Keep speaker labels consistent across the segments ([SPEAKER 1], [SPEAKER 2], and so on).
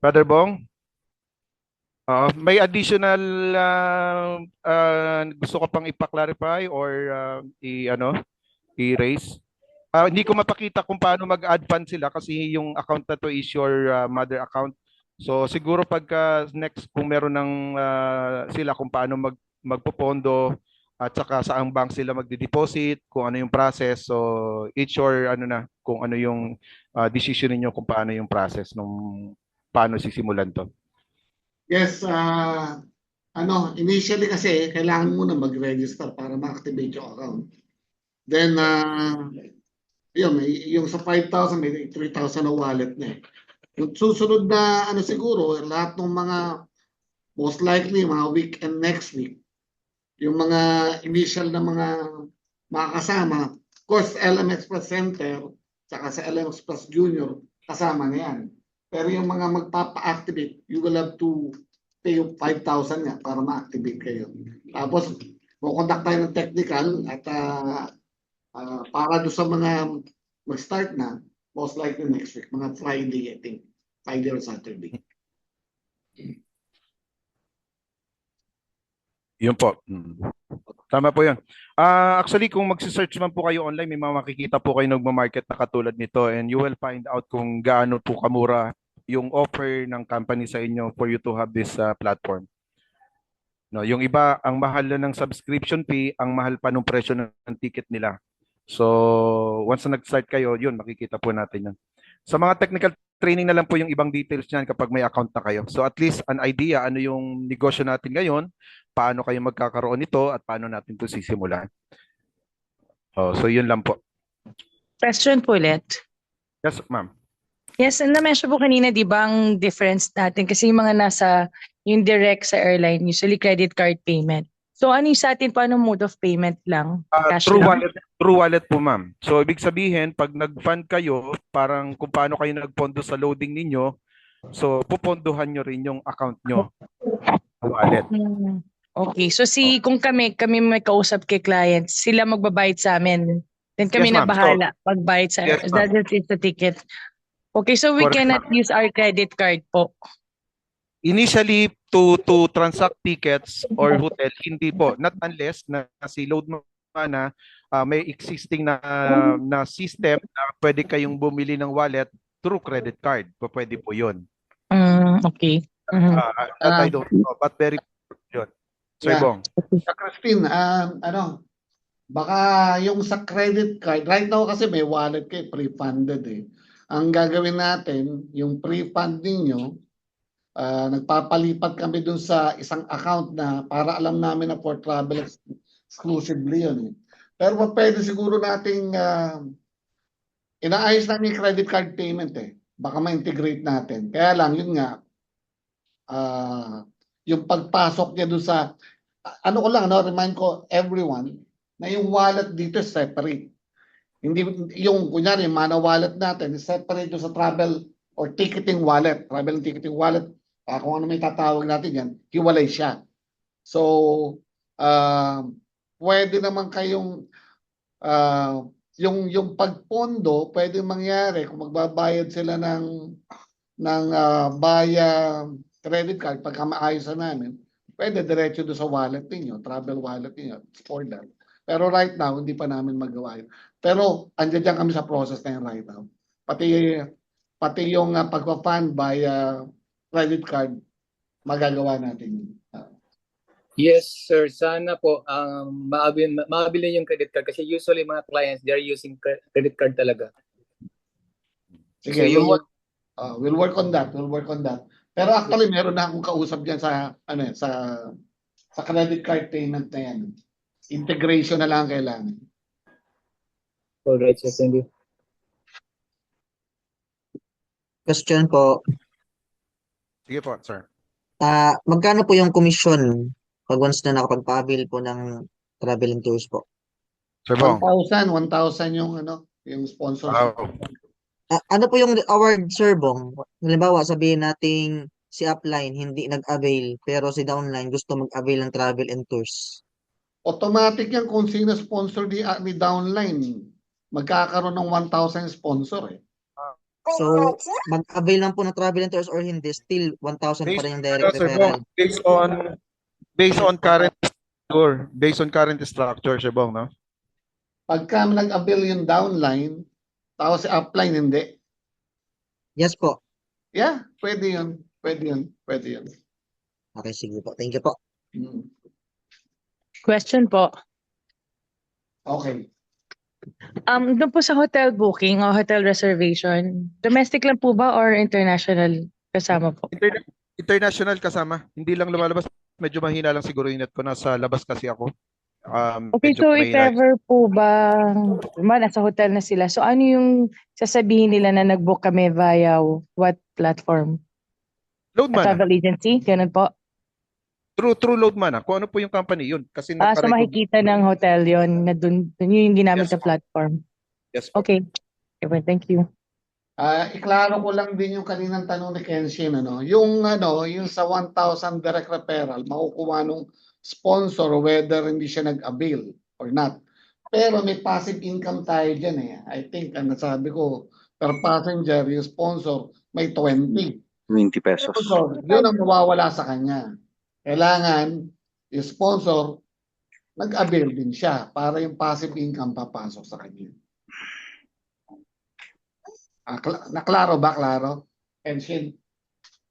[SPEAKER 1] Brother Bong, may additional gusto ko pang ipa-clarify or i-raise? Hindi ko mapakita kung paano mag-add fund sila kasi yung account na to is your mother account. So siguro pagka next kung meron ng sila kung paano magpopondo at saka saang bank sila magde-deposit, kung ano yung process. So it's your ano na kung ano yung decision niyo kung paano yung process nung paano sisimulan to.
[SPEAKER 2] Yes, initially kasi kailangan muna mag-register para ma-activate yung account. Then, yung sa 5,000, may 3,000 na wallet na eh. Yung susunod na siguro, lahat ng mga most likely, mga week and next week, yung mga initial na mga makakasama, of course, LM Express Center, tsaka sa LM Express Junior, kasama na yan. Pero yung mga magpapa-activate, you will have to pay yung 5,000 nga para ma-activate kayo. Tapos, kukontak tayo ng technical at para doon sa mga mag-start na, most likely next week, mga Friday, I think. Friday or Saturday.
[SPEAKER 1] Yun po. Tama po yun. Actually, kung magsisearch man po kayo online, may mga makikita po kayo nagmamarket na katulad nito and you will find out kung gaano po kamura yung offer ng company sa inyo for you to have this platform. No, yung iba, ang mahal na ng subscription fee, ang mahal pa ng presyo ng ticket nila. So, once na nag-start kayo, yun, makikita po natin yun. Sa mga technical training na lang po yung ibang details niyan kapag may account na kayo. So, at least an idea ano yung negosyo natin ngayon, paano kayo magkakaroon nito at paano natin ito sisimulan. Oh, so, yun lang po.
[SPEAKER 3] Question po ulit.
[SPEAKER 1] Yes, ma'am.
[SPEAKER 3] Yes, and na-mention po kanina, di ba, ang difference natin kasi yung mga nasa, yung direct sa airline, usually credit card payment. So ano yung sa atin, paano mode of payment lang? Cash
[SPEAKER 1] True
[SPEAKER 3] lang?
[SPEAKER 1] wallet, true wallet po, ma'am. So, ibig sabihin, pag nag-fund kayo, parang kung paano kayo nagpondo sa loading ninyo, so, pupondohan nyo rin yung account nyo, wallet.
[SPEAKER 3] Hmm. Okay, so kung kami may kausap kay client, sila magbabayad sa amin. Then
[SPEAKER 1] Yes,
[SPEAKER 3] kami na
[SPEAKER 1] ma'am. So,
[SPEAKER 3] bahala pagbayad sa,
[SPEAKER 1] yes, ma'am.
[SPEAKER 3] that is the ticket. Okay, so we
[SPEAKER 1] Correct,
[SPEAKER 3] cannot
[SPEAKER 1] ma'am.
[SPEAKER 3] use our credit card po.
[SPEAKER 1] Initially, to transact tickets or hotel, hindi po. Not unless na si load mo na may existing na system na pwede kayong bumili ng wallet through credit card. Pwede po yun.
[SPEAKER 3] Okay. Mhm.
[SPEAKER 1] That I don't know, but very yun. Sir
[SPEAKER 2] Yeah.
[SPEAKER 1] Bong.
[SPEAKER 2] Christine, baka yung sa credit card, right now kasi may wallet kayo, pre-funded eh. Ang gagawin natin, yung pre-fund ninyo, nagpapalipat kami dun sa isang account na para alam namin na for travel exclusively yun eh. Pero pwede siguro nating inaayos namin yung credit card payment eh. Baka ma-integrate natin. Kaya lang, yun nga, yung pagpasok niya dun sa, ano ko lang, remind ko everyone na yung wallet dito is separate. Hindi, yung kunyari, yung mana wallet natin is separate dun sa travel or ticketing wallet. Travel and ticketing wallet, kung ano may tatawag natin yan, hiwalay siya. So, pwede naman kayong yung pagpondo pwede mangyari kung magbabayad sila ng via credit card pagka maayos na namin, pwede diretso do sa wallet niyo, travel wallet niyo for that. Pero right now hindi pa namin magawa yun. Pero andiyan kami sa process na yun right now. Pati yung pagpa-fund via credit card magagawa natin yun.
[SPEAKER 4] Yes, sir. Sana po maabili yung credit card kasi usually mga clients, they're using credit card talaga.
[SPEAKER 2] Sige, we'll work on that. We'll work on that. Pero actually, meron na akong kausap diyan sa credit card payment na yan. Integration na lang kailangan.
[SPEAKER 4] Alright, sir. Thank you.
[SPEAKER 5] Question po,
[SPEAKER 1] Sige po, sir.
[SPEAKER 5] magkano po yung commission pag once na nakapagpa-avail po ng travel and tours po?
[SPEAKER 1] Sir Bong.
[SPEAKER 2] 1,000 yung sponsor.
[SPEAKER 5] Ano po yung award, Sir Bong? Halimbawa, sabihin nating si upline hindi nag-avail pero si downline gusto mag-avail ng travel and tours.
[SPEAKER 2] Automatic yan kung sino sponsor ni downline. Magkakaroon ng 1,000 sponsor eh.
[SPEAKER 5] So, mag-avail lang po ng travel and tours or hindi, still 1,000 pa
[SPEAKER 1] Based,
[SPEAKER 5] rin yung direct
[SPEAKER 1] Sir Bong,
[SPEAKER 5] referral.
[SPEAKER 1] based on current structure, Sir Bong, no?
[SPEAKER 2] Pagka nag-avail yung downline, tapos si upline hindi.
[SPEAKER 5] Yes po.
[SPEAKER 2] Yeah, pwede yun. Pwede yun. Pwede yun.
[SPEAKER 5] Okay, sige po. Thank you po.
[SPEAKER 2] Mm.
[SPEAKER 3] Question po.
[SPEAKER 2] Okay.
[SPEAKER 3] Doon po sa hotel booking o hotel reservation, domestic lang po ba or international kasama po?
[SPEAKER 1] International kasama. Hindi lang lumalabas. Medyo mahina lang siguro yung net ko. Nasa labas kasi ako.
[SPEAKER 3] Okay,
[SPEAKER 1] Medyo
[SPEAKER 3] so if
[SPEAKER 1] mahina.
[SPEAKER 3] ever po ba, nasa hotel na sila, so ano yung sasabihin nila na nag-book kami via what platform? A
[SPEAKER 1] Loadman.
[SPEAKER 3] travel agency? Ganun po?
[SPEAKER 1] True Loadman. Kung ano po yung company yun. Kasi
[SPEAKER 3] So
[SPEAKER 1] nagpa-recognize.
[SPEAKER 3] makikita ng hotel yon na dun yun yung ginamit
[SPEAKER 1] Yes,
[SPEAKER 3] na platform.
[SPEAKER 1] Yes po.
[SPEAKER 3] Okay. Okay, thank you.
[SPEAKER 2] Iklaro ko lang din yung kaninang tanong ni Kenshin, yung sa 1,000 direct referral, makukuha nung sponsor whether hindi siya nag-avail or not. Pero may passive income tayo dyan eh. I think, ang nasabi ko, per passenger, yung sponsor, may 20.
[SPEAKER 6] 20 pesos.
[SPEAKER 2] So, yun ang mawawala sa kanya. Kailangan, yung sponsor, nag-avail din siya para yung passive income papasok sa kanya. Naklaro ba, Klaro? Kenshin?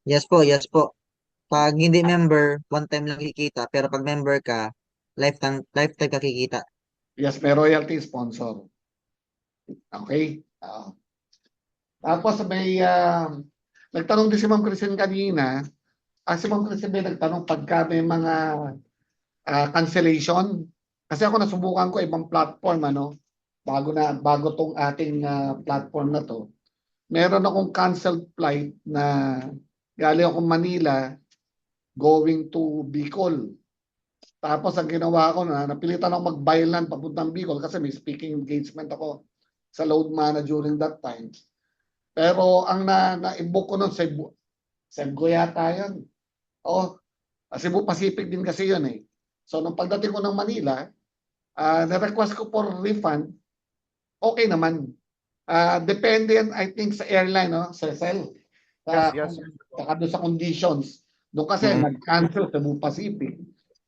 [SPEAKER 5] Yes po, yes po. Pag hindi member, one time lang kikita. Pero pag member ka, lifetime ka kikita.
[SPEAKER 2] Yes, may royalty sponsor. Okay? Tapos may, nagtanong din si Ma'am Christine kanina. Si Ma'am Christine may nagtanong pagka may mga cancellation. Kasi ako nasubukan ko ibang platform, bago tong ating platform na to. Meron akong canceled flight na galing akong Manila going to Bicol. Tapos ang ginawa ko napilitan ako mag-byland papuntang Bicol kasi may speaking engagement ako sa Loadman during that time. Pero ang na-book ko nun, Cebu yata yun. Cebu Pacific din kasi yun eh. So nung pagdating ko ng Manila, na-request ko for refund, okay naman. Depende yan, I think, sa airline, Cecil.
[SPEAKER 1] Yes.
[SPEAKER 2] Saka doon sa conditions. Doon kasi nag-cancel sa Cebu Pacific.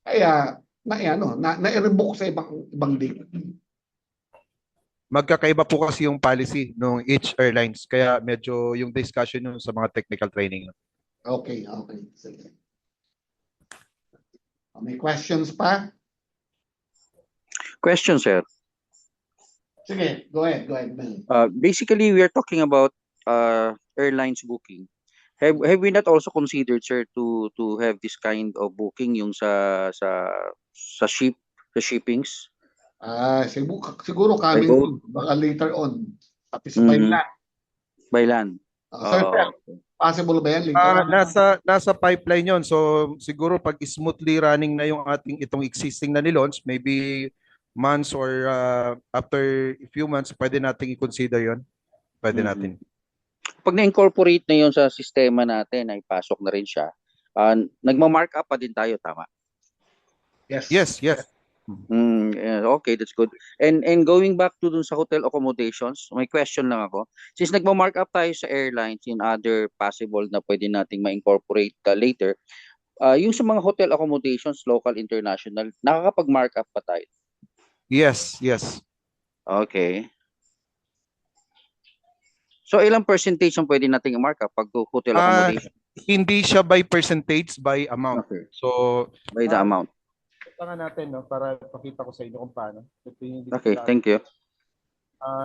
[SPEAKER 2] Kaya, na-rebook sa ibang date.
[SPEAKER 1] Magkakaiba po kasi yung policy ng each airlines. Kaya medyo yung discussion yun sa mga technical training.
[SPEAKER 2] Okay. Sige. May questions pa?
[SPEAKER 6] Question, sir.
[SPEAKER 2] Sige, go ahead, Mel.
[SPEAKER 6] Basically, we are talking about airlines booking. Have we not also considered, sir, to have this kind of booking yung sa shippings?
[SPEAKER 2] Siguro coming
[SPEAKER 6] boat?
[SPEAKER 2] soon, baka later on. Tapos by
[SPEAKER 6] Mhm.
[SPEAKER 2] land.
[SPEAKER 6] By land.
[SPEAKER 2] Sir, possible ba yan later on?
[SPEAKER 1] Nasa pipeline yon. So siguro pag smoothly running na yung ating itong existing na nilaunch, maybe months or after a few months, pwede nating i-consider yon. Pwede
[SPEAKER 6] Mhm.
[SPEAKER 1] natin.
[SPEAKER 6] Pag na-incorporate na yun sa sistema natin, ay pasok na rin siya, nagma-mark up pa din tayo, tama?
[SPEAKER 2] Yes.
[SPEAKER 1] Yes.
[SPEAKER 6] Yeah, okay, that's good. And going back to dun sa hotel accommodations, may question lang ako. Since nagma-mark up tayo sa airlines in other possible na pwede nating ma-incorporate later, yung sa mga hotel accommodations, local, international, nakakapag-mark up pa tayo?
[SPEAKER 1] Yes.
[SPEAKER 6] Okay. So ilang percentage ang pwede nating i-mark up pag hotel accommodation?
[SPEAKER 1] Hindi siya by percentage, by amount.
[SPEAKER 6] Okay.
[SPEAKER 1] So
[SPEAKER 6] By the amount.
[SPEAKER 1] Tangan natin para pakita ko sa inyo kung paano.
[SPEAKER 6] Okay, thank you.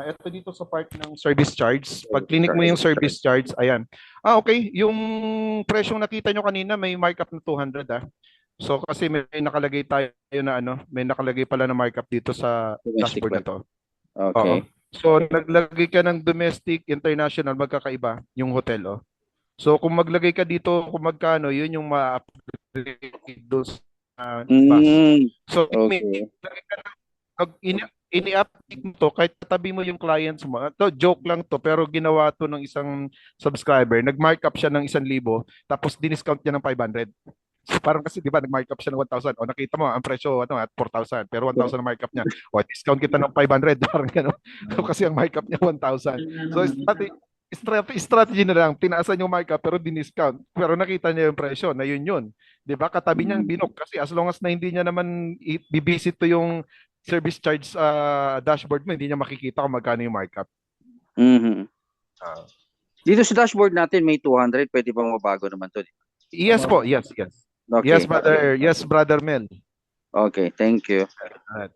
[SPEAKER 1] Ito dito sa part ng service charge. Pag clinic mo yung service charge, ayan. Okay. Yung presyong nakita nyo kanina, may markup na 200 So kasi may nakalagay tayo na may nakalagay pala na markup dito sa
[SPEAKER 6] Domestic
[SPEAKER 1] dashboard na to.
[SPEAKER 6] Okay.
[SPEAKER 1] So naglagay ka ng domestic, international, magkakaiba yung hotel. So kung maglagay ka dito kung magkano, yun yung ma-upgrade doon sa bus. So
[SPEAKER 6] Okay.
[SPEAKER 1] ini-update mo to kahit tabi mo yung clients mo. To joke lang to pero ginawa to ng isang subscriber. Nag-markup siya ng 1,000 tapos diniscount niya ng 500. So, parang kasi 'di ba nag-markup siya ng 1,000. O nakita mo ang presyo at 4,000 pero 1,000 ang markup niya. O discount kita ng 500 parang gano'n. So, kasi ang markup niya 1,000. So strategy na lang, tinaasan yung markup pero diniscount. Pero nakita niya yung presyo na yun. 'Di ba? Katabi niyang binok kasi as long as na hindi niya naman bibisit to yung service charge dashboard mo, hindi niya makikita kung magkano yung markup.
[SPEAKER 6] Mhm.
[SPEAKER 1] Ah.
[SPEAKER 6] Dito sa dashboard natin may 200, pwede pa mabago naman to.
[SPEAKER 1] Yes po, yes.
[SPEAKER 6] Okay.
[SPEAKER 1] Yes, brother Mel.
[SPEAKER 6] Okay, thank you.
[SPEAKER 1] Alright, alright.